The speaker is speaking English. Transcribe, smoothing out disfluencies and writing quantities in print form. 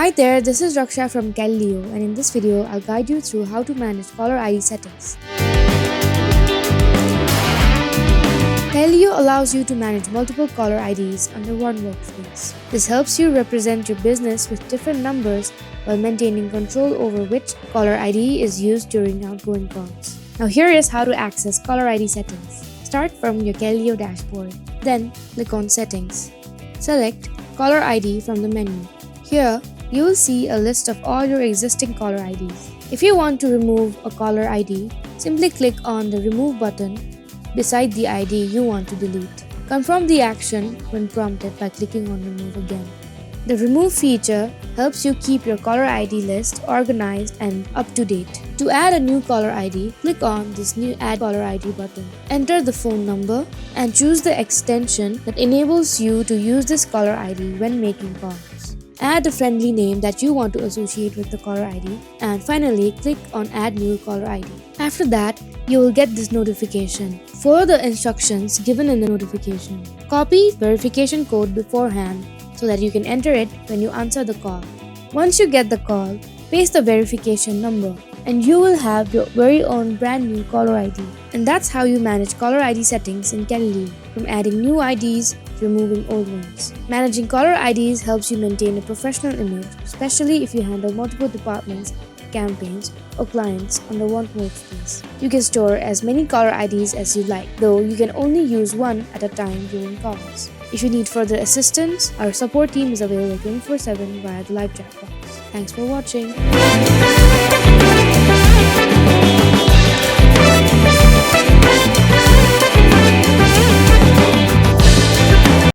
Hi there, this is Raksha from Calilio, and in this video, I'll guide you through how to manage caller ID settings. Calilio allows you to manage multiple caller IDs under one workspace. This helps you represent your business with different numbers while maintaining control over which caller ID is used during outgoing calls. Now here is how to access caller ID settings. Start from your Calilio dashboard. Then click on Settings. Select Caller ID from the menu. Here, you will see a list of all your existing caller IDs. If you want to remove a caller ID, simply click on the Remove button beside the ID you want to delete. Confirm the action when prompted by clicking on Remove again. The Remove feature helps you keep your caller ID list organized and up to date. To add a new caller ID, click on this new Add Caller ID button. Enter the phone number and choose the extension that enables you to use this caller ID when making calls. Add a friendly name that you want to associate with the caller ID, and finally click on Add New Caller ID. After that, you will get this notification. Follow the instructions given in the notification. Copy verification code beforehand so that you can enter it when you answer the call. Once you get the call, paste the verification number and you will have your very own brand new caller ID. And that's how you manage caller ID settings in Calilio, from adding new IDs to removing old ones. Managing caller IDs helps you maintain a professional image, especially if you handle multiple departments, campaigns, or clients under one workspace. You can store as many caller IDs as you like, though you can only use one at a time during calls. If you need further assistance, our support team is available 24/7 via the live chat box. Thanks for watching.